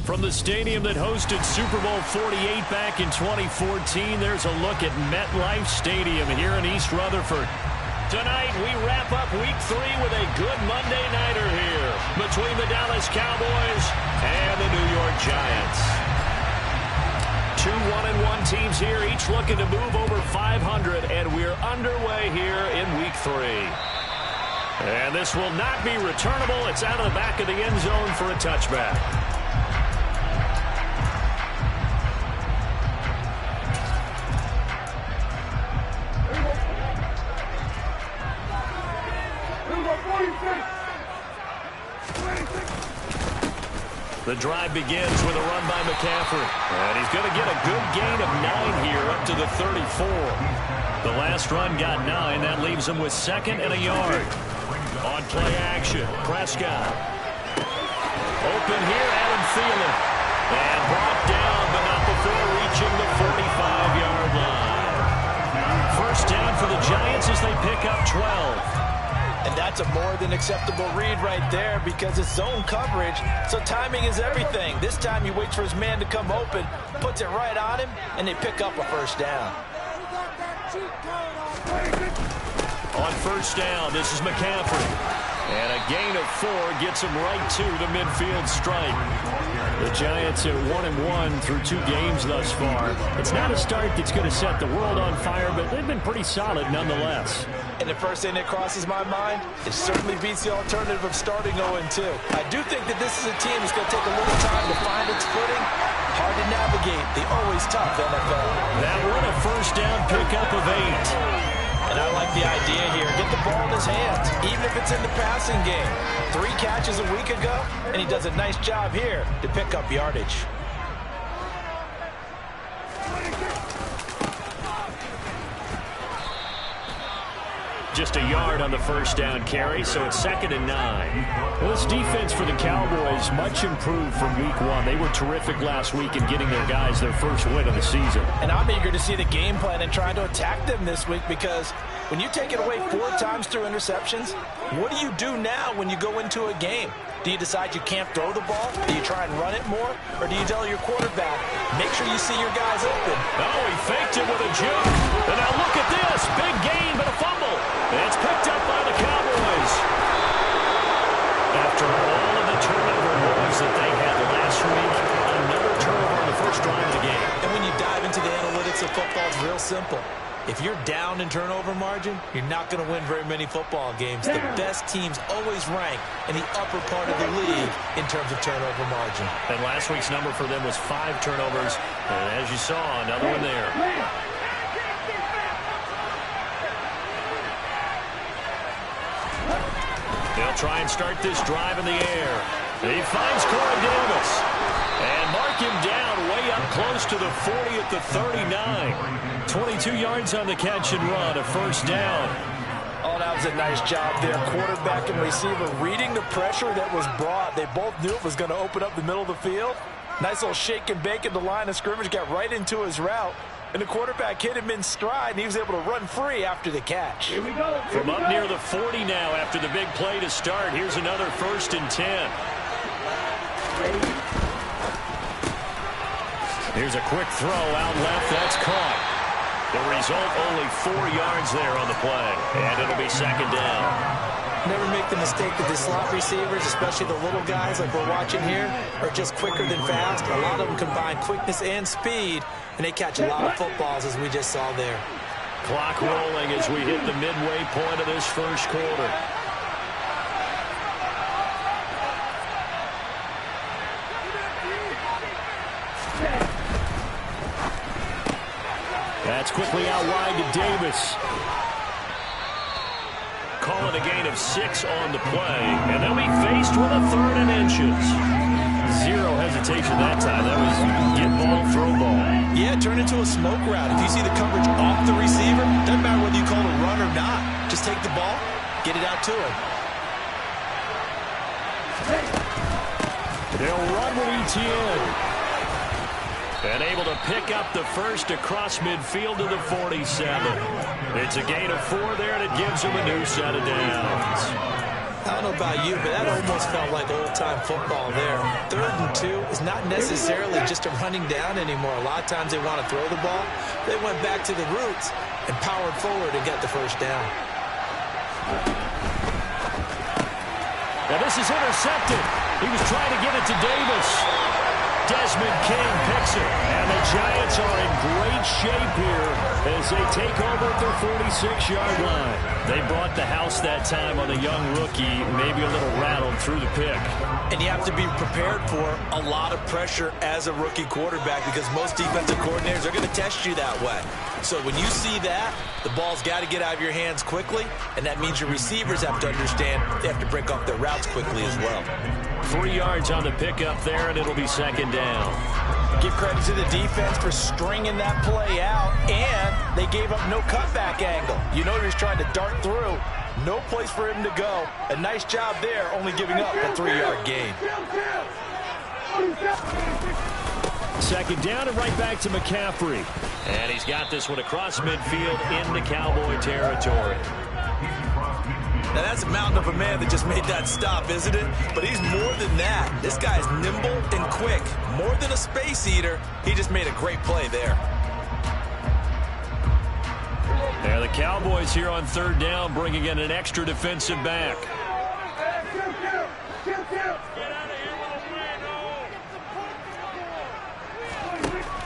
From the stadium that hosted Super Bowl 48 back in 2014, there's a look at MetLife Stadium here in East Rutherford. Tonight, we wrap up Week 3 with a good Monday nighter here between the Dallas Cowboys and the New York Giants. Two 1-1 teams here, each looking to move over 500, and we're underway here in Week 3. And this will not be returnable. It's out of the back of the end zone for a touchback. The drive begins with a run by McCaffrey. And he's going to get a good gain of 9 here up to the 34. The last run got 9. That leaves him with 2nd and a yard. On play action, Prescott. Open here, Adam Thielen. And brought down, but not before reaching the 45-yard line. First down for the Giants as they pick up 12. And that's a more than acceptable read right there because it's zone coverage, so timing is everything. This time he waits for his man to come open, puts it right on him, and they pick up a first down. On first down, this is McCaffrey. And a gain of 4 gets him right to the midfield stripe. The Giants are 1-1 through 2 games thus far. It's not a start that's going to set the world on fire, but they've been pretty solid nonetheless. And the first thing that crosses my mind, it certainly beats the alternative of starting 0-2. I do think that this is a team that's going to take a little time to find its footing. Hard to navigate the always tough NFL. That one a first down pickup of 8. And I like the idea here. Get the ball in his hands, even if it's in the passing game. 3 catches a week ago, and he does a nice job here to pick up yardage. Just a yard on the first down carry, so it's 2nd and 9. Well, this defense for the Cowboys much improved from Week 1. They were terrific last week in getting their guys their first win of the season. And I'm eager to see the game plan and trying to attack them this week because when you take it away 4 times through interceptions, what do you do now when you go into a game? Do you decide you can't throw the ball? Do you try and run it more? Or do you tell your quarterback, make sure you see your guys open? Oh, he faked it with a juke. And now look at this. Big gain, but a fumble. It's picked up by the Cowboys. After all of the turnover woes that they had last week, another turnover on the first drive of the game. And when you dive into the analytics of football, it's real simple. If you're down in turnover margin, you're not going to win very many football games. The best teams always rank in the upper part of the league in terms of turnover margin. And last week's number for them was 5 turnovers. And as you saw, another one there. They'll try and start this drive in the air. He finds Corey Davis. And mark him down way up close to the 40 at the 39. 22 yards on the catch and run, a first down. Oh, that was a nice job there. Quarterback and receiver reading the pressure that was brought. They both knew it was going to open up the middle of the field. Nice little shake and bake at the line of scrimmage, got right into his route. And the quarterback hit him in stride, and he was able to run free after the catch. Here we go. From up near the 40 now after the big play to start. Here's another 1st and 10. Here's a quick throw out left. That's caught. The result, only 4 yards there on the play. And it'll be 2nd down. Never make the mistake that the slot receivers, especially the little guys like we're watching here, are just quicker than fast. A lot of them combine quickness and speed, and they catch a lot of footballs, as we just saw there. Clock rolling as we hit the midway point of this first quarter. That's quickly out wide to Davis. Call it a gain of 6 on the play, and they'll be faced with a 3rd and inches. 0 hesitation that time. That was get ball, throw ball. Yeah, turn into a smoke route. If you see the coverage off the receiver, doesn't matter whether you call it a run or not. Just take the ball, get it out to him. They'll run with ETN. And able to pick up the first across midfield to the 47. It's a gain of 4 there, and it gives them a new set of downs. I don't know about you, but that almost felt like old-time football there. 3rd and 2 is not necessarily just a running down anymore. A lot of times they want to throw the ball. They went back to the roots and powered forward and get the first down. Now this is intercepted. He was trying to get it to Davis. Desmond King picks it. And the Giants are in great shape here as they take over at their 46-yard line. They brought the house that time on a young rookie, maybe a little rattled through the pick. And you have to be prepared for a lot of pressure as a rookie quarterback because most defensive coordinators are going to test you that way. So when you see that, the ball's got to get out of your hands quickly, and that means your receivers have to understand they have to break off their routes quickly as well. 3 yards on the pickup there, and it'll be 2nd down. Give credit to the defense for stringing that play out, and they gave up no cutback angle. You know he was trying to dart through. No place for him to go. A nice job there, only giving up a 3-yard gain. 2nd down and right back to McCaffrey. And he's got this one across midfield into Cowboy territory. Now that's a mountain of a man that just made that stop, isn't it? But he's more than that. This guy's nimble and quick. More than a space eater, he just made a great play there. Now the Cowboys here on 3rd down, bringing in an extra defensive back.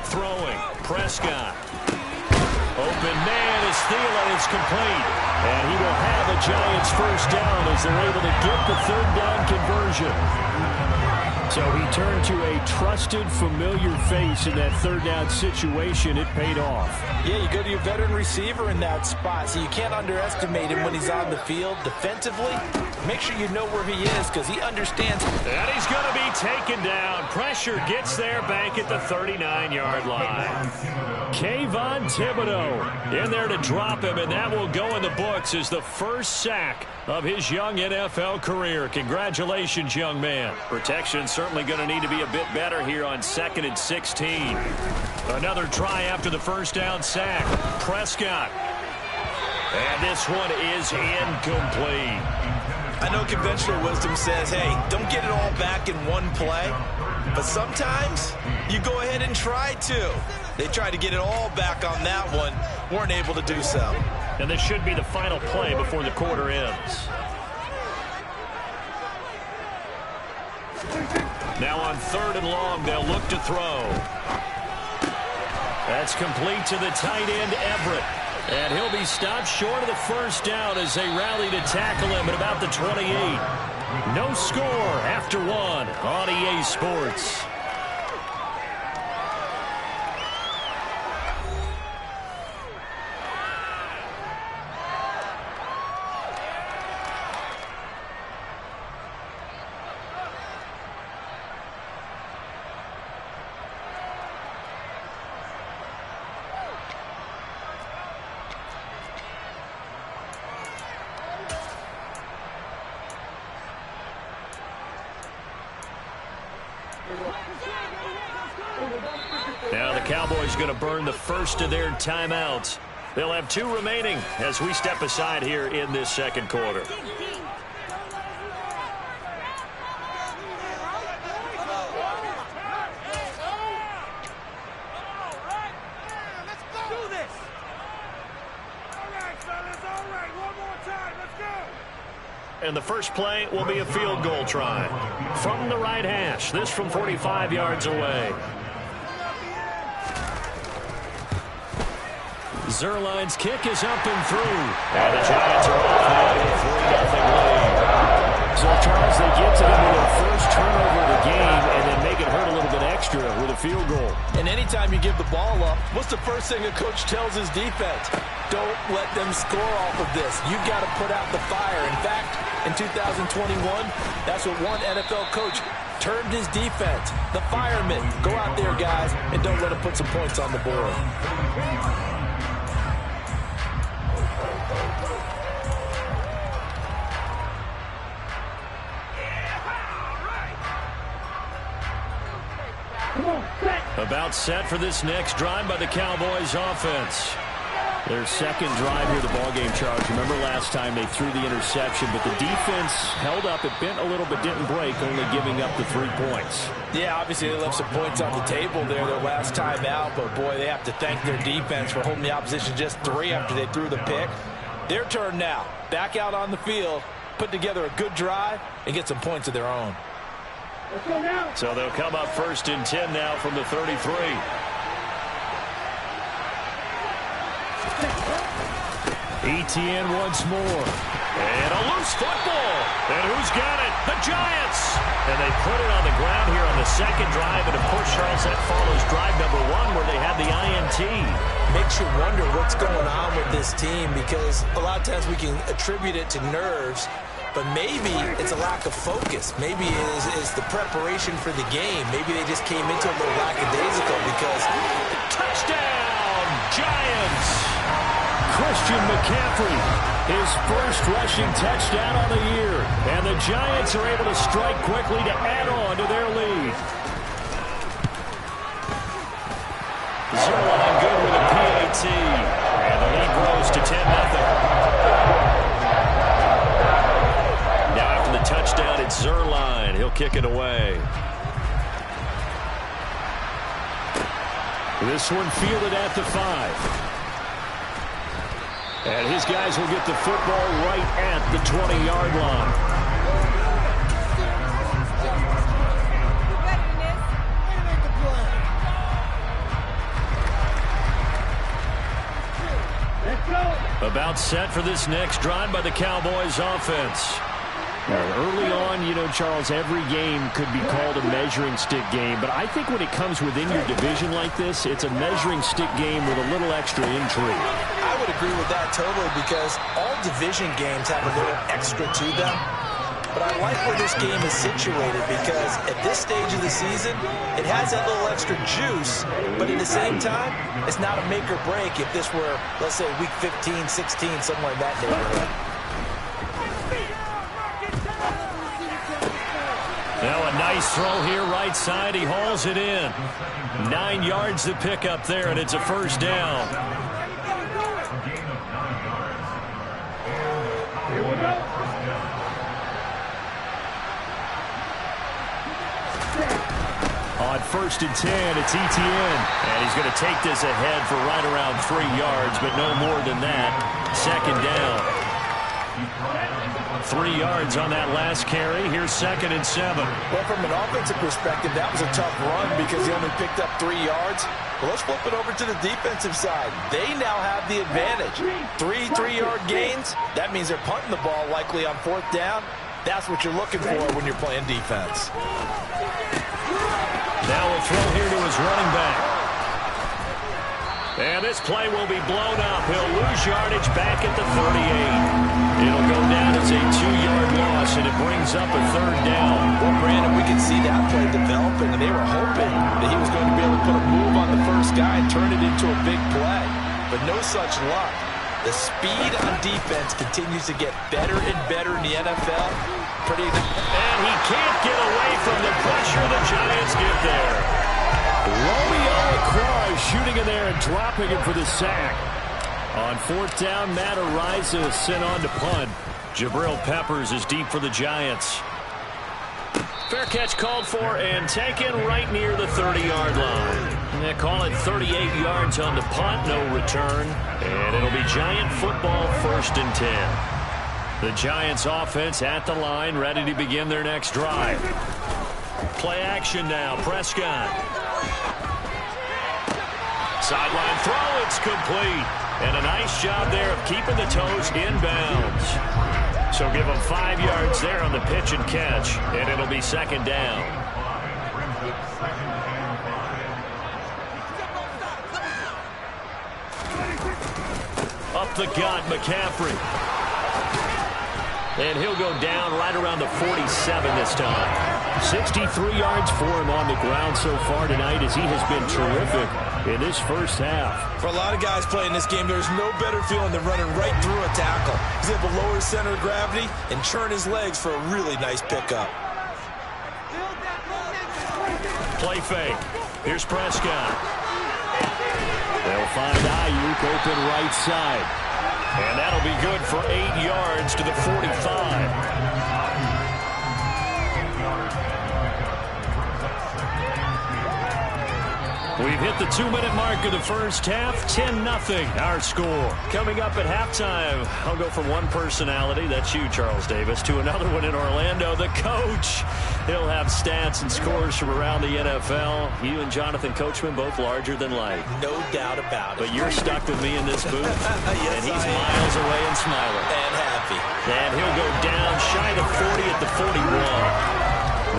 Throwing, Prescott. Open man is Thielen. It's complete. And he will have a Giants first down as they're able to get the 3rd down conversion. So he turned to a trusted, familiar face in that 3rd down situation. It paid off. Yeah, you go to your veteran receiver in that spot, so you can't underestimate him when he's on the field defensively. Make sure you know where he is because he understands. And he's going to be taken down. Pressure gets there back at the 39-yard line. Kayvon Thibodeau in there to drop him, and that will go in the books as the first sack of his young NFL career. Congratulations, young man. Protection certainly going to need to be a bit better here on 2nd and 16. Another try after the first down sack. Prescott. And this one is incomplete. I know conventional wisdom says, hey, don't get it all back in one play. But sometimes you go ahead and try to. They tried to get it all back on that one. Weren't able to do so. And this should be the final play before the quarter ends. Now on 3rd and long, they'll look to throw. That's complete to the tight end, Everett. And he'll be stopped short of the first down as they rally to tackle him at about the 28. No score after 1 on EA Sports. Now the Cowboys going to burn the first of their timeouts. They'll have 2 remaining as we step aside here in this 2nd quarter. And the first play will be a field goal try from the right hash. This from 45 yards away. Zerline's kick is up and through. And the Giants are off now with a 3-0 lead. So, Charles, they get to them with their first turnover of the game and then make it hurt a little bit extra with a field goal. And anytime you give the ball up, what's the first thing a coach tells his defense? Don't let them score off of this. You've got to put out the fire. In fact, in 2021, that's what one NFL coach termed his defense. The firemen. Go out there, guys, and don't let them put some points on the board. About set for this next drive by the Cowboys offense. Their second drive here, the ballgame, Charles. Remember last time they threw the interception, but the defense held up. It bent a little but didn't break, only giving up the 3 points. Yeah, obviously they left some points on the table there their last time out, but boy, they have to thank their defense for holding the opposition just 3 after they threw the pick. Their turn now. Back out on the field, put together a good drive, and get some points of their own. So they'll come up 1st and 10 now from the 33. Etienne once more. And a loose football. And who's got it? The Giants. And they put it on the ground here on the second drive. And, of course, Charles, that follows drive number 1 where they had the INT. Makes you wonder what's going on with this team because a lot of times we can attribute it to nerves, but maybe it's a lack of focus. Maybe it is the preparation for the game. Maybe they just came into a little lackadaisical because touchdown, Giants! Christian McCaffrey, his first rushing touchdown on the year. And the Giants are able to strike quickly to add on to their lead. Zerline good with a PAT. And the lead grows to 10-0. Now after the touchdown, it's Zerline. He'll kick it away. This one fielded at the 5. And his guys will get the football right at the 20-yard line. About set for this next drive by the Cowboys offense. Early on, you know, Charles, every game could be called a measuring stick game. But I think when it comes within your division like this, it's a measuring stick game with a little extra intrigue. I would agree with that totally because all division games have a little extra to them. But I like where this game is situated because at this stage of the season, it has that little extra juice. But at the same time, it's not a make or break if this were, let's say, week 15, 16, somewhere in that neighborhood. Now a nice throw here, right side. He hauls it in. 9 yards to pick up there, and it's a first down. On 1st and 10, it's Etienne. And he's going to take this ahead for right around 3 yards, but no more than that. Second down. 3 yards on that last carry. Here's 2nd and 7. Well, from an offensive perspective, that was a tough run because he only picked up 3 yards. Well, let's flip it over to the defensive side. They now have the advantage. 3 3-yard gains. That means they're punting the ball likely on 4th down. That's what you're looking for when you're playing defense. Now a throw here to his running back. And this play will be blown up. He'll lose yardage back at the 38. It'll go down as a 2-yard loss, and it brings up a 3rd down. Well, Brandon, we can see that play developing, and they were hoping that he was going to be able to put a move on the first guy and turn it into a big play. But no such luck. The speed on defense continues to get better and better in the NFL. And he can't get away from the pressure the Giants get there. Romeo LaCroix shooting in there and dropping him for the sack. On 4th down, Matt Araiza sent on to punt. Jabril Peppers is deep for the Giants. Fair catch called for and taken right near the 30-yard line. And they call it 38 yards on the punt, no return. And it'll be Giant football 1st and 10. The Giants offense at the line, ready to begin their next drive. Play action now, Prescott. Sideline throw, it's complete. And a nice job there of keeping the toes inbounds. So give them 5 yards there on the pitch and catch, and it'll be 2nd down. Up the gut, McCaffrey. And he'll go down right around the 47 this time. 63 yards for him on the ground so far tonight as he has been terrific in this first half. For a lot of guys playing this game, there's no better feeling than running right through a tackle. He's able to lower his center of gravity and churn his legs for a really nice pickup. Play fake. Here's Prescott. They'll find Ayuk open right side. And that'll be good for 8 yards to the 45. We've hit the 2-minute mark of the first half. 10-0 our score. Coming up at halftime, I'll go from one personality, that's you, Charles Davis, to another one in Orlando, the coach. He'll have stats and scores from around the NFL. You and Jonathan Coachman both larger than life. No doubt about it. But you're stuck with me in this booth. Yes, and he's miles away and smiling. And happy. And he'll go down shy of 40 at the 41.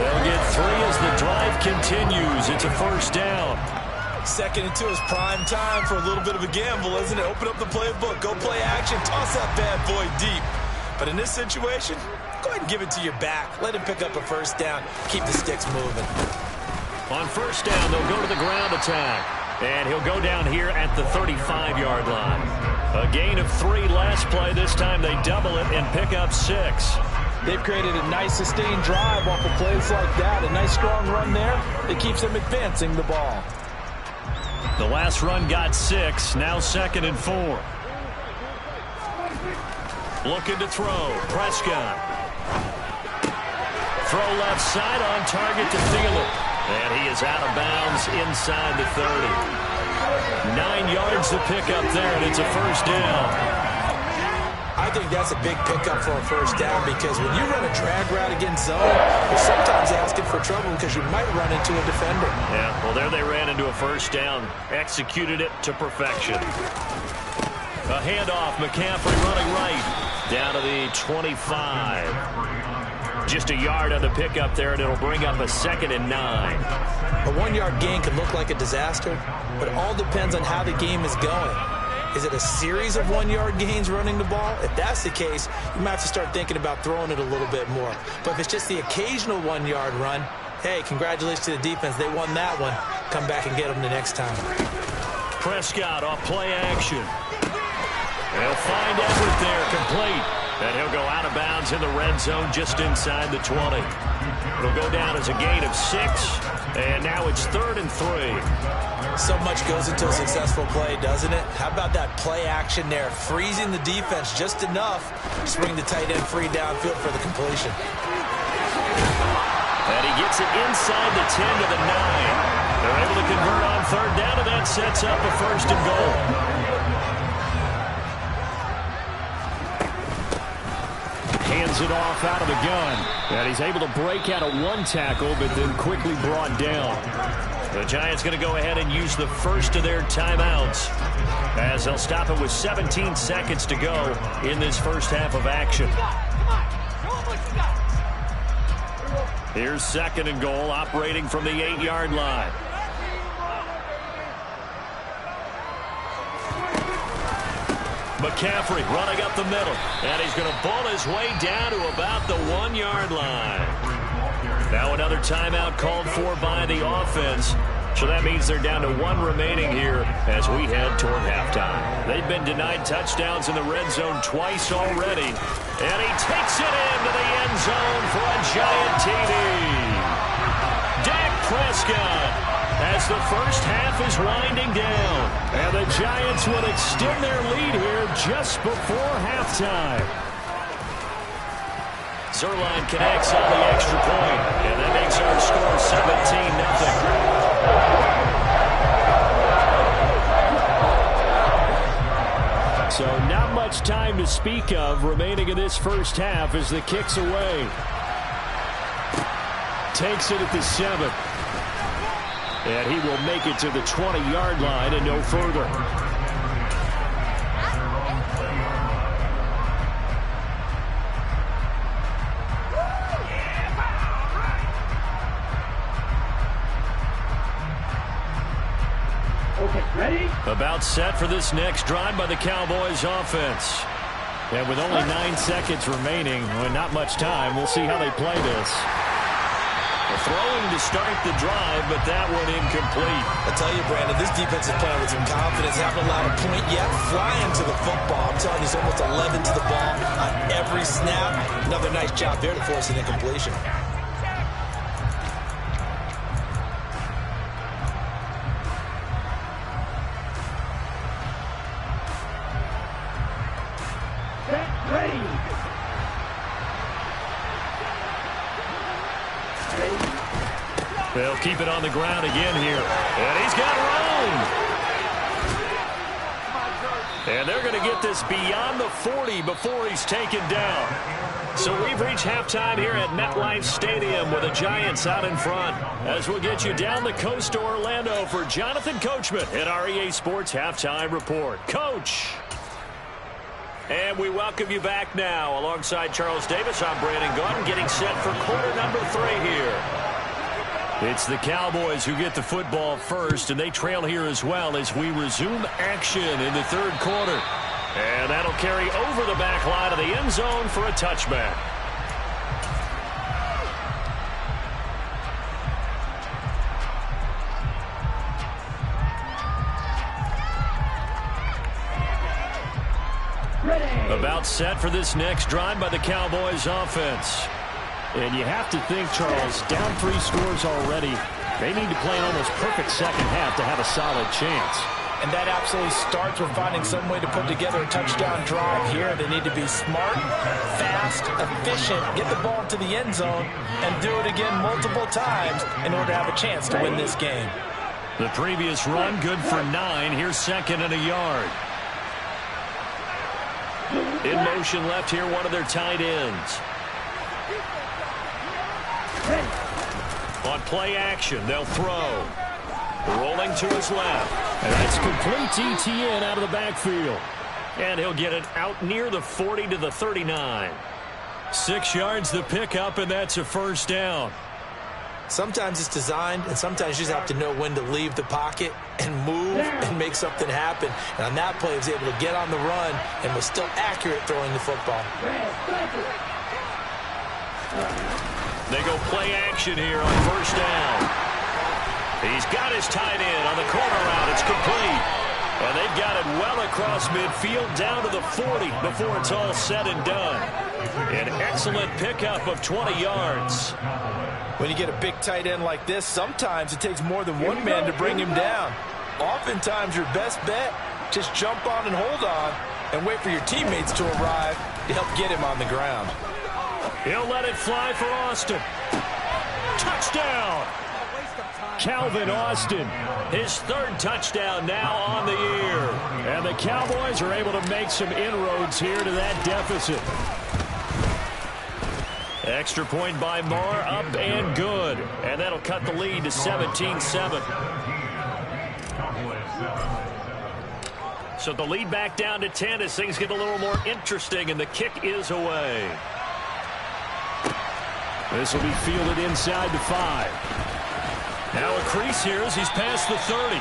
They'll get 3 as the drive continues. It's a first down. Second and 2 is prime time for a little bit of a gamble, isn't it? Open up the playbook, go play action, toss that bad boy deep. But in this situation, go ahead and give it to your back. Let him pick up a first down. Keep the sticks moving. On first down, they'll go to the ground attack. And he'll go down here at the 35-yard line. A gain of 3 last play. This time they double it and pick up 6. They've created a nice sustained drive off of plays like that. A nice strong run there that keeps them advancing the ball. The last run got 6. Now 2nd and 4. Looking to throw. Prescott. Throw left side on target to Thielen. And he is out of bounds inside the 30. 9 yards to pick up there, and it's a first down. I think that's a big pickup for a first down because when you run a drag route against zone, you're sometimes asking for trouble because you might run into a defender. Yeah, well, there they ran into a first down. Executed it to perfection. A handoff, McCaffrey running right. Down to the 25. Just a yard on the pickup there, and it'll bring up a 2nd and 9. A 1-yard gain can look like a disaster, but it all depends on how the game is going. Is it a series of 1-yard gains running the ball? If that's the case, you might have to start thinking about throwing it a little bit more. But if it's just the occasional 1-yard run, hey, congratulations to the defense. They won that one. Come back and get them the next time. Prescott off play action. They'll find Everett there, complete. And he'll go out of bounds in the red zone just inside the 20. It'll go down as a gain of 6. And now it's 3rd and 3. So much goes into a successful play, doesn't it? How about that play action there? Freezing the defense just enough to bring the tight end free downfield for the completion. And he gets it inside the 10 to the 9. They're able to convert on 3rd down, and that sets up a 1st and goal. Hands it off out of the gun. And he's able to break out of 1 tackle, but then quickly brought down. The Giants going to go ahead and use the first of their timeouts as they'll stop it with 17 seconds to go in this first half of action. Here's 2nd and goal, operating from the 8-yard line. McCaffrey running up the middle, and he's going to ball his way down to about the 1-yard line. Now another timeout called for by the offense. So that means they're down to 1 remaining here as we head toward halftime. They've been denied touchdowns in the red zone twice already. And he takes it into the end zone for a giant TD. Dak Prescott as the first half is winding down. And the Giants will extend their lead here just before halftime. Zerline connects on the extra point, and that makes our score 17-0. So not much time to speak of remaining in this first half as the kick's away. Takes it at the 7. And he will make it to the 20-yard line and no further. About set for this next drive by the Cowboys offense. And with only 9 seconds remaining, well, not much time, we'll see how they play this. Throwing to start the drive, but that one incomplete. I tell you, Brandon, this defense is playing with some confidence. Haven't allowed a point yet. Flying to the football. I'm telling you, it's almost 11 to the ball on every snap. Another nice job there to force an incompletion. They'll keep it on the ground again here. And he's got room. And they're going to get this beyond the 40 before he's taken down. So we've reached halftime here at MetLife Stadium with the Giants out in front. As we'll get you down the coast to Orlando for Jonathan Coachman at our EA Sports Halftime Report. Coach! And we welcome you back now. Alongside Charles Davis, I'm Brandon Gaudin, getting set for quarter number 3 here. It's the Cowboys who get the football first, and they trail here as well as we resume action in the third quarter. And that'll carry over the back line of the end zone for a touchback. About set for this next drive by the Cowboys offense. And you have to think, Charles, down 3 scores already. They need to play an almost perfect second half to have a solid chance. And that absolutely starts with finding some way to put together a touchdown drive here. They need to be smart, fast, efficient, get the ball to the end zone, and do it again multiple times in order to have a chance to win this game. The previous run, good for 9. Here's 2nd and a yard. In motion left here, one of their tight ends. On play action, they'll throw. Rolling to his left. And that's complete ETN out of the backfield. And he'll get it out near the 40 to the 39. 6 yards the pickup, and that's a first down. Sometimes it's designed, and sometimes you just have to know when to leave the pocket and move and make something happen. And on that play, he was able to get on the run and was still accurate throwing the football. They go play action here on first down. He's got his tight end on the corner route. It's complete. And they've got it well across midfield down to the 40 before it's all said and done. An excellent pickup of 20 yards. When you get a big tight end like this, sometimes it takes more than one man to bring him down. Oftentimes your best bet, just jump on and hold on and wait for your teammates to arrive to help get him on the ground. He'll let it fly for Austin. Touchdown! Calvin Austin, his 3rd touchdown now on the year. And the Cowboys are able to make some inroads here to that deficit. Extra point by Marr, up and good. And that'll cut the lead to 17-7. So the lead back down to 10 as things get a little more interesting, and the kick is away. This will be fielded inside the 5. Now a crease here as he's past the 30.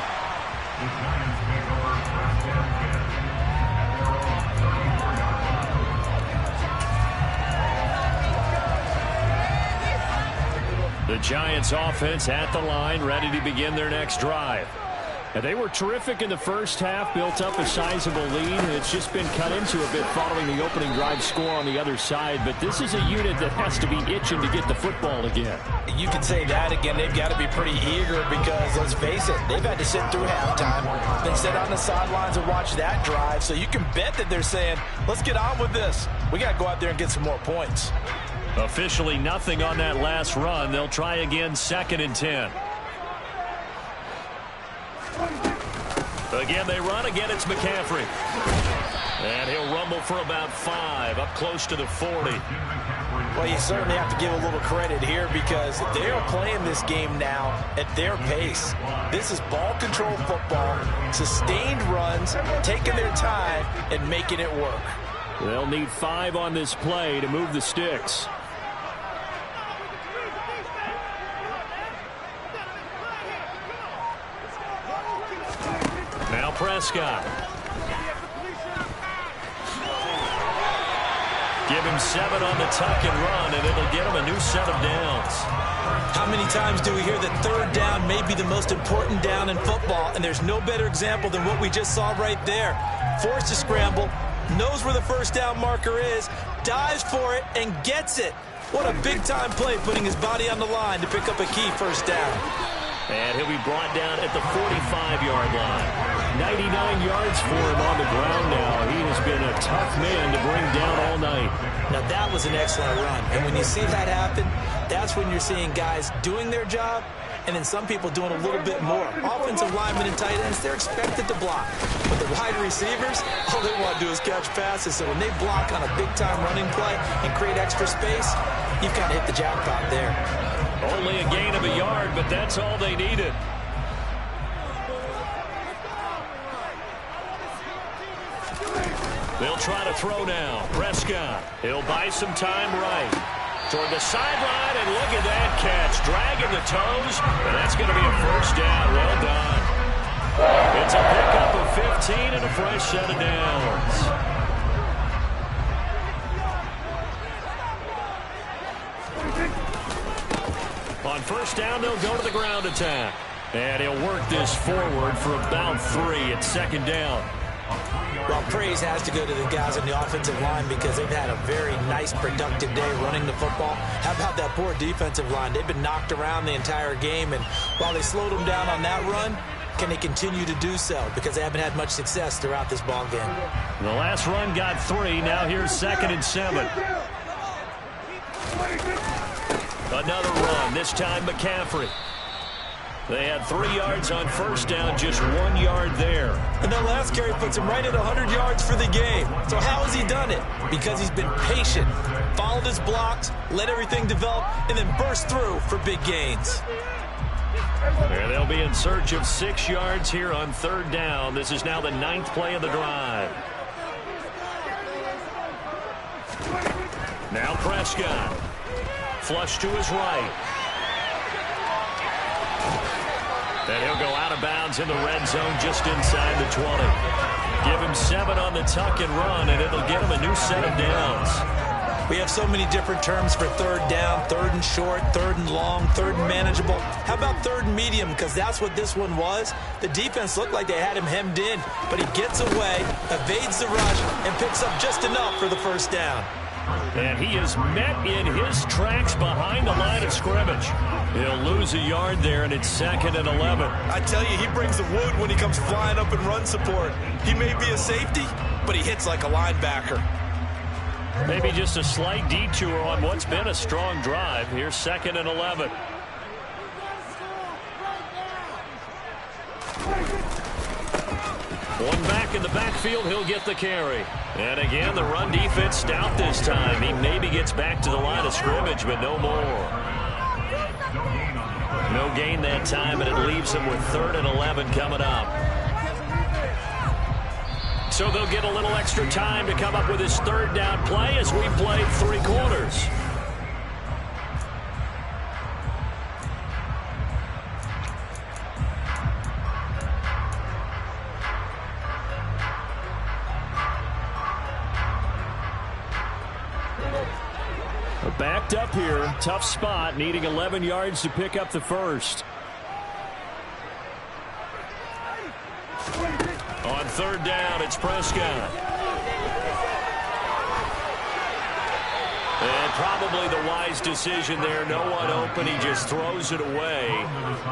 The Giants offense at the line, ready to begin their next drive. And they were terrific in the first half, built up a sizable lead, and it's just been cut into a bit following the opening drive score on the other side. But this is a unit that has to be itching to get the football again. You can say that again. They've got to be pretty eager because, let's face it, they've had to sit through halftime, then sit on the sidelines and watch that drive. So you can bet that they're saying, let's get on with this. We got to go out there and get some more points. Officially nothing on that last run. They'll try again, 2nd and 10. Again, they run. Again, it's McCaffrey. And he'll rumble for about 5, up close to the 40. Well, you certainly have to give a little credit here because they are playing this game now at their pace. This is ball control football, sustained runs, taking their time, and making it work. They'll need 5 on this play to move the sticks. Now Prescott. Give him 7 on the tuck and run, and it'll get him a new set of downs. How many times do we hear that 3rd down may be the most important down in football, and there's no better example than what we just saw right there. Forced to scramble, knows where the first down marker is, dives for it, and gets it. What a big-time play, putting his body on the line to pick up a key first down. And he'll be brought down at the 45-yard line. 99 yards for him on the ground now. He has been a tough man to bring down all night. Now, that was an excellent run. And when you see that happen, that's when you're seeing guys doing their job and then some people doing a little bit more. Offensive linemen and tight ends, they're expected to block. But the wide receivers, all they want to do is catch passes. So when they block on a big-time running play and create extra space, you've kind of hit the jackpot there. Only a gain of a yard, but that's all they needed. They'll try to throw now. Prescott. He'll buy some time right. Toward the sideline, and look at that catch. Dragging the toes, and that's going to be a first down. Well done. It's a pickup of 15 and a fresh set of downs. On first down, they'll go to the ground attack. And he'll work this forward for about 3 at second down. Well, praise has to go to the guys on the offensive line because they've had a very nice, productive day running the football. How about that poor defensive line? They've been knocked around the entire game, and while they slowed them down on that run, can they continue to do so? Because they haven't had much success throughout this ball game. The last run got 3. Now here's 2nd and 7. Another run, this time McCaffrey. They had 3 yards on first down, just 1 yard there. And that last carry puts him right at 100 yards for the game. So how has he done it? Because he's been patient, followed his blocks, let everything develop, and then burst through for big gains. And they'll be in search of 6 yards here on third down. This is now the 9th play of the drive. Now Prescott. Flush to his right. And he'll go out of bounds in the red zone just inside the 20. Give him 7 on the tuck and run, and it'll get him a new set of downs. We have so many different terms for third down, third and short, third and long, third and manageable. How about third and medium? Because that's what this one was. The defense looked like they had him hemmed in, but he gets away, evades the rush, and picks up just enough for the first down. And he is met in his tracks behind the line of scrimmage. He'll lose a yard there, and it's 2nd and 11. I tell you, he brings the wood when he comes flying up in run support. He may be a safety, but he hits like a linebacker. Maybe just a slight detour on what's been a strong drive. Here's 2nd and 11. One back in the backfield, he'll get the carry. And again, the run defense stout this time. He maybe gets back to the line of scrimmage, but no more. No gain that time, and it leaves him with 3rd and 11 coming up. So they'll get a little extra time to come up with his third down play as we played 3 quarters. Backed up here, tough spot, needing 11 yards to pick up the first. On third down, it's Prescott. And probably the wise decision there. No one open. He just throws it away.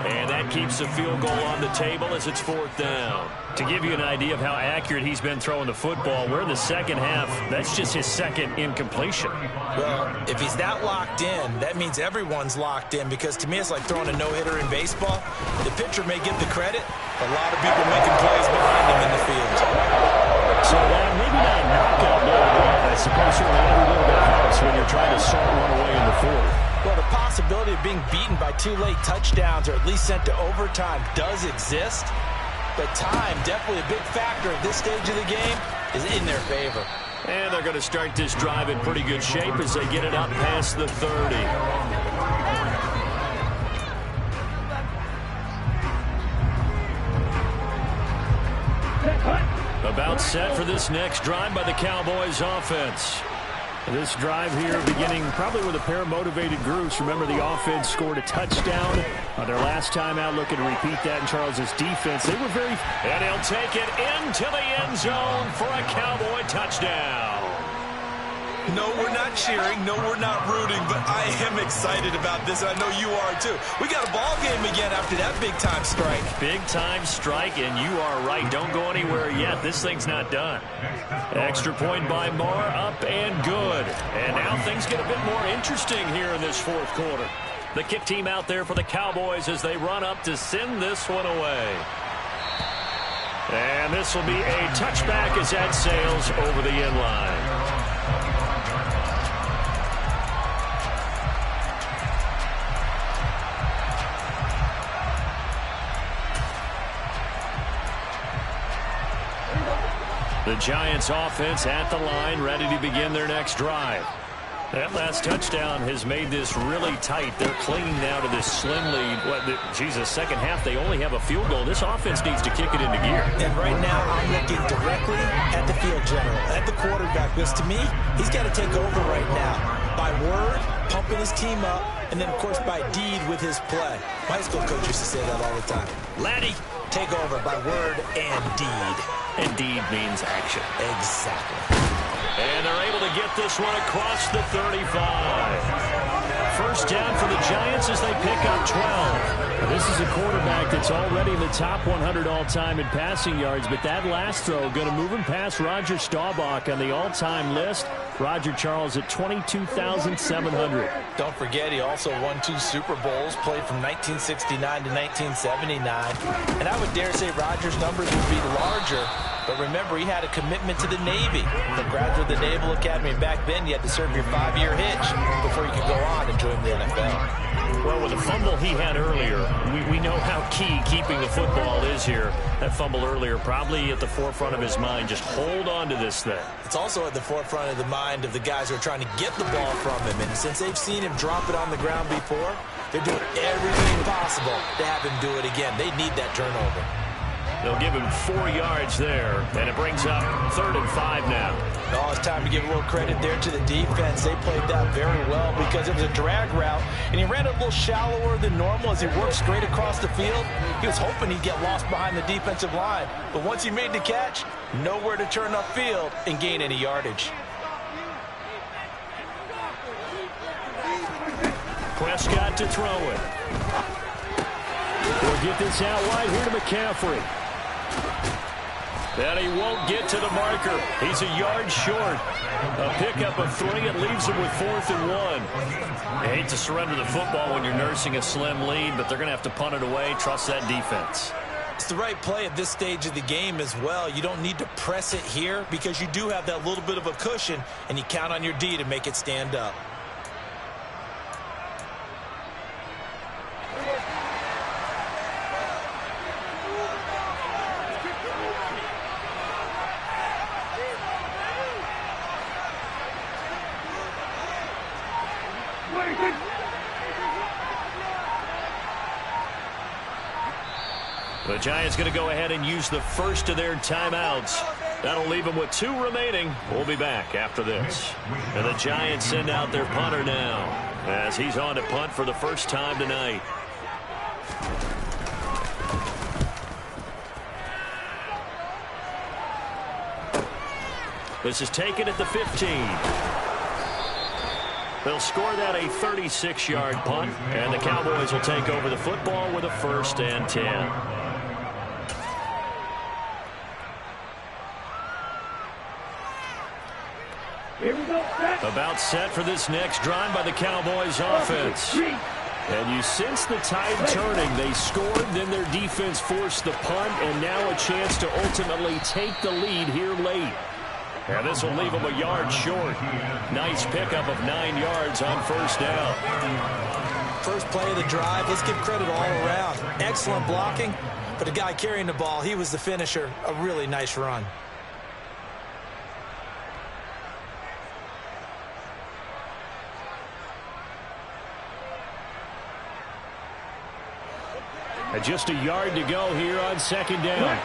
And that keeps the field goal on the table as it's 4th down. To give you an idea of how accurate he's been throwing the football, we're in the second half. That's just his 2nd incompletion. Well, if he's that locked in, that means everyone's locked in, because to me it's like throwing a no-hitter in baseball. The pitcher may get the credit. A lot of people making plays behind him in the field. So, maybe not a knockout ball, but I suppose certainly every little bit helps when you're trying to salt one away in the 4th. Well, the possibility of being beaten by 2 late touchdowns or at least sent to overtime does exist. But time, definitely a big factor at this stage of the game, is in their favor. And they're going to start this drive in pretty good shape as they get it up past the 30. About set for this next drive by the Cowboys offense. This drive here beginning probably with a pair of motivated groups. Remember, the offense scored a touchdown on their last time out. Looking to repeat that in Charles's defense. They were very... And he'll take it into the end zone for a Cowboy touchdown. No, we're not cheering. No, we're not rooting. But I am excited about this. I know you are, too. We got a ball game again after that big-time strike. Big-time strike, and you are right. Don't go anywhere yet. This thing's not done. Extra point by Moore, up and good. And now things get a bit more interesting here in this 4th quarter. The kick team out there for the Cowboys as they run up to send this one away. And this will be a touchback as that sails over the end line. The Giants offense at the line, ready to begin their next drive. That last touchdown has made this really tight. They're clinging now to this slim lead. Second half, they only have a field goal. This offense needs to kick it into gear. And right now, I'm looking directly at the field general, at the quarterback, because to me, he's got to take over right now. By word, pumping his team up, and then, of course, by deed with his play. My high school coach used to say that all the time. Laddie, take over by word and deed. And deed means action. Exactly. And they're able to get this one across the 35. First down for the Giants as they pick up 12. This is a quarterback that's already in the top 100 all-time in passing yards, but that last throw going to move him past Roger Staubach on the all-time list. Roger Charles at 22,700. Don't forget, he also won 2 Super Bowls, played from 1969 to 1979. And I would dare say Roger's numbers would be larger. But remember, he had a commitment to the Navy. The graduate of the Naval Academy. Back then, you had to serve your 5-year hitch before you could go on and join the NFL. Well, with the fumble he had earlier, we know how key keeping the football is here. That fumble earlier probably at the forefront of his mind. Just hold on to this thing. It's also at the forefront of the mind of the guys who are trying to get the ball from him. And since they've seen him drop it on the ground before, they're doing everything possible to have him do it again. They need that turnover. They'll give him 4 yards there, and it brings up 3rd and 5 now. Oh, it's time to give a little credit there to the defense. They played that very well because it was a drag route, and he ran it a little shallower than normal as he worked straight across the field. He was hoping he'd get lost behind the defensive line, but once he made the catch, nowhere to turn upfield and gain any yardage. Prescott to throw it. We'll get this out wide here to McCaffrey. And he won't get to the marker. He's a yard short. A pickup of 3. It leaves him with 4th and 1. I hate to surrender the football when you're nursing a slim lead, but they're going to have to punt it away. Trust that defense. It's the right play at this stage of the game as well. You don't need to press it here because you do have that little bit of a cushion, and you count on your D to make it stand up. The Giants going to go ahead and use the first of their timeouts. That'll leave them with 2 remaining. We'll be back after this. And the Giants send out their punter now as he's on to punt for the first time tonight. This is taken at the 15. They'll score that a 36-yard punt, and the Cowboys will take over the football with a 1st and 10. About set for this next drive by the Cowboys offense. And you sense the tide turning. They scored, then their defense forced the punt, and now a chance to ultimately take the lead here late. And this will leave them a yard short. Nice pickup of 9 yards on 1st down. First play of the drive, let's give credit all around. Excellent blocking, but the guy carrying the ball, he was the finisher. A really nice run. And just a yard to go here on 2nd down.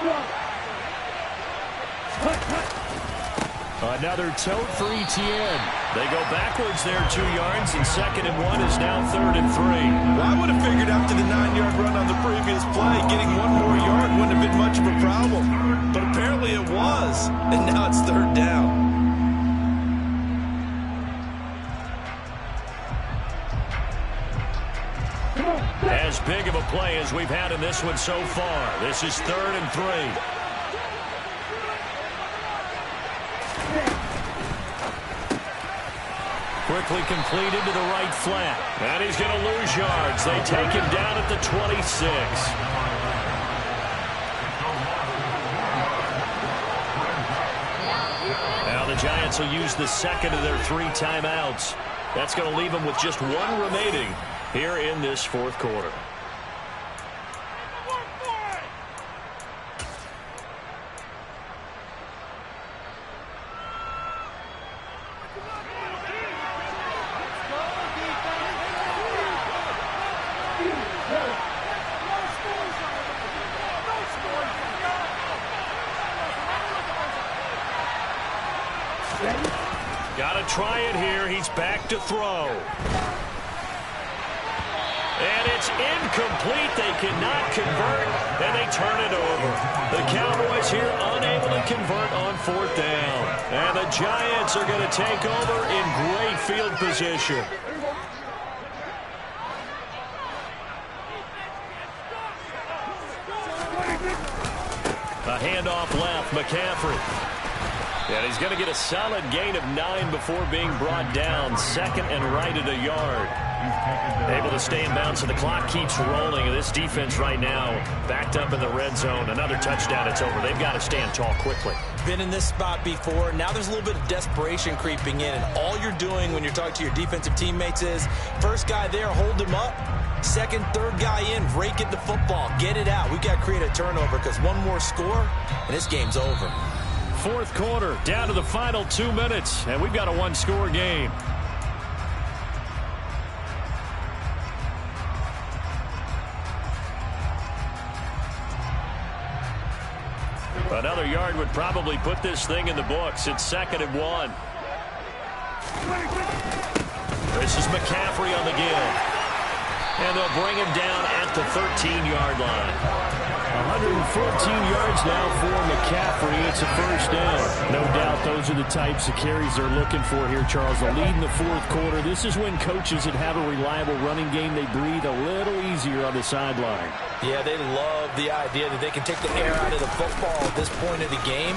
Another tote for Etienne. They go backwards there 2 yards, and 2nd and 1 is now 3rd and 3. Well, I would have figured after the 9-yard run on the previous play, getting 1 more yard wouldn't have been much of a problem. But apparently it was, and now it's 3rd down. As big of a play as we've had in this one so far. This is 3rd and 3. Quickly completed to the right flat. And he's going to lose yards. They take him down at the 26. Now the Giants will use the second of their 3 timeouts. That's going to leave them with just 1 remaining here in this fourth quarter. Got to try it here. He's back to throw. And it's incomplete. They cannot convert, and they turn it over. The Cowboys here unable to convert on 4th down. And the Giants are going to take over in great field position. A handoff left, McCaffrey. And he's going to get a solid gain of 9 before being brought down. 2nd and right at a yard. Able to stay in bounds, so the clock keeps rolling. This defense right now backed up in the red zone. Another touchdown, it's over. They've got to stand tall quickly. Been in this spot before. Now there's a little bit of desperation creeping in. And all you're doing when you're talking to your defensive teammates is, first guy there, hold him up. 2nd, 3rd guy in, rake it the football. Get it out. We've got to create a turnover because one more score, and this game's over. Fourth quarter, down to the final 2 minutes, and we've got a 1-score game. Another yard would probably put this thing in the books. It's 2nd and 1. This is McCaffrey on the give. And they'll bring him down at the 13-yard line. 114 yards now for McCaffrey. It's a first down. No doubt those are the types of carries they're looking for here, Charles. The lead in the fourth quarter. This is when coaches that have a reliable running game, they breathe a little easier on the sideline. Yeah, they love the idea that they can take the air out of the football at this point of the game.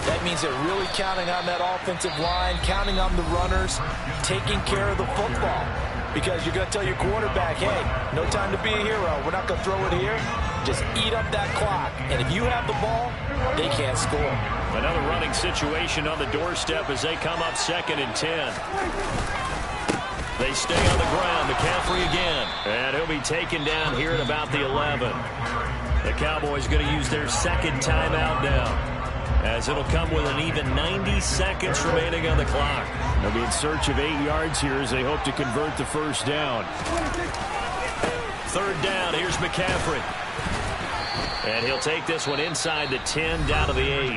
That means they're really counting on that offensive line, counting on the runners, taking care of the football. Because you're going to tell your quarterback, hey, no time to be a hero. We're not going to throw it here. Just eat up that clock. And if you have the ball, they can't score. Another running situation on the doorstep as they come up 2nd and 10. They stay on the ground. McCaffrey again. And he'll be taken down here at about the 11. The Cowboys going to use their 2nd timeout now, as it'll come with an even 90 seconds remaining on the clock. They'll be in search of 8 yards here as they hope to convert the first down. 3rd down, here's McCaffrey. And he'll take this one inside the 10, down to the 8.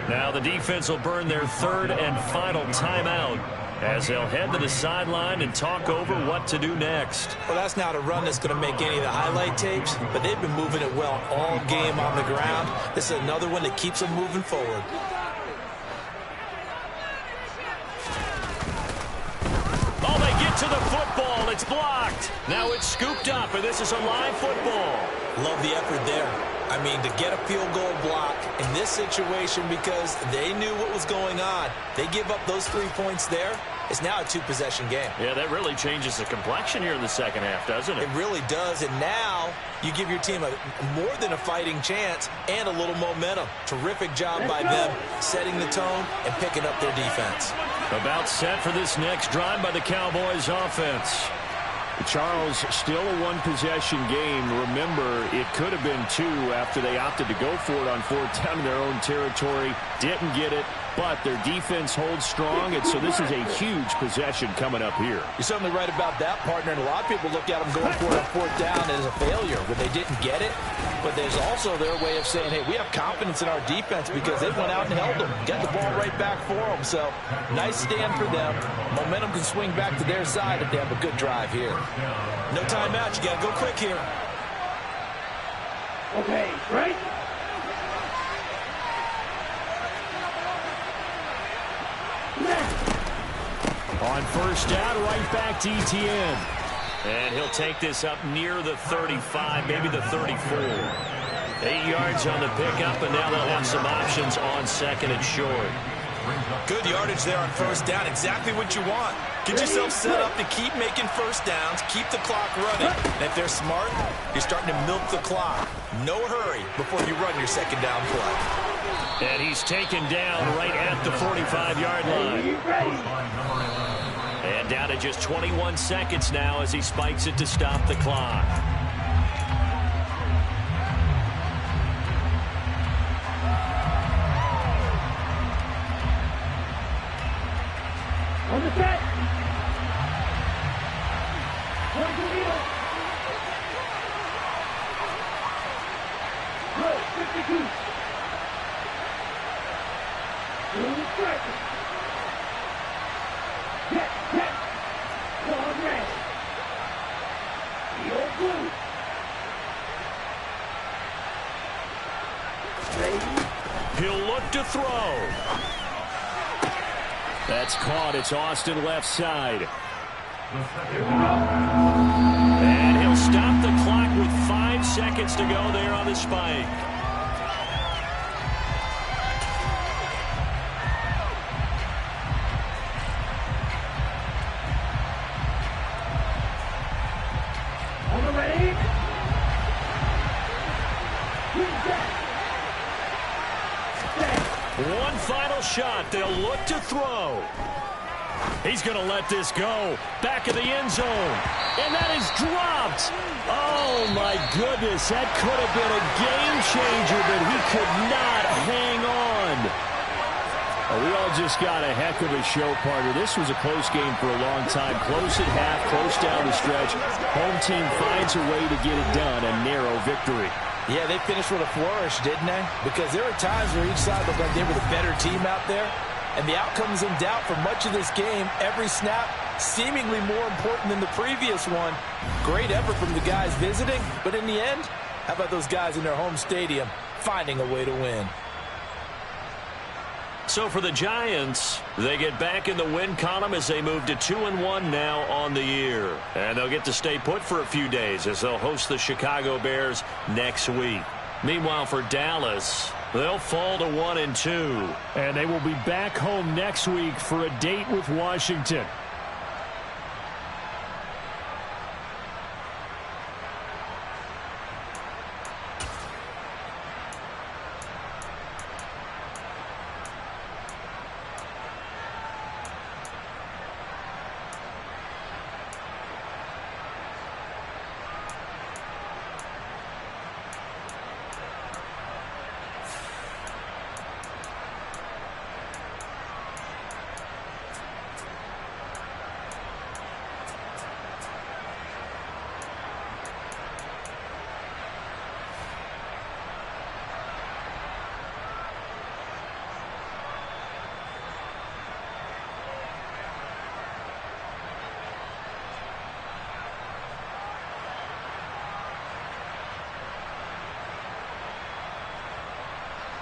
Now the defense will burn their 3rd and final timeout as they'll head to the sideline and talk over what to do next. Well, that's not a run that's going to make any of the highlight tapes, but they've been moving it well all game on the ground. This is another one that keeps them moving forward. Oh, they get to the football. It's blocked. Now it's scooped up, and this is a live football. Love the effort there. I mean, to get a field goal block in this situation because they knew what was going on. They give up those 3 points there. It's now a 2-possession game. Yeah, that really changes the complexion here in the second half, doesn't it? It really does, and now you give your team more than a fighting chance and a little momentum. Terrific job by them setting the tone and picking up their defense. About set for this next drive by the Cowboys offense. Charles, still a 1-possession game. Remember, it could have been 2 after they opted to go for it on 4th down in their own territory. Didn't get it, but their defense holds strong, and so this is a huge possession coming up here. You're certainly right about that, partner, and a lot of people look at them going for it on 4th down as a failure when they didn't get it. But there's also their way of saying, hey, we have confidence in our defense because they went out and held them, got the ball right back for them. So nice stand for them. Momentum can swing back to their side if they have a good drive here. No timeout. You got to go quick here. Okay, right? On first down, right back to ETN. And he'll take this up near the 35, maybe the 34. 8 yards on the pickup, and now they'll have some options on 2nd and short. Good yardage there on first down. Exactly what you want. Get yourself set up to keep making first downs, keep the clock running. And if they're smart, you're starting to milk the clock. No hurry before you run your second down play. And he's taken down right at the 45-yard line. And down to just 21 seconds now as he spikes it to stop the clock. On the set. Go, 52. He'll look to throw. That's caught. It's Austin left side. And he'll stop the clock with 5 seconds to go there on the spike. On the ready. One final shot. They'll look to throw. He's going to let this go. Back of the end zone. And that is dropped. Oh, my goodness. That could have been a game changer, but he could not hang on. Oh, we all just got a heck of a show, partner. This was a close game for a long time. Close at half, close down the stretch. Home team finds a way to get it done. A narrow victory. Yeah, they finished with a flourish, didn't they? Because there were times where each side looked like they were the better team out there. And the outcome's in doubt for much of this game. Every snap seemingly more important than the previous one. Great effort from the guys visiting. But in the end, how about those guys in their home stadium finding a way to win? So for the Giants, they get back in the win column as they move to 2-1 now on the year. And they'll get to stay put for a few days as they'll host the Chicago Bears next week. Meanwhile, for Dallas, they'll fall to 1-2. And they will be back home next week for a date with Washington.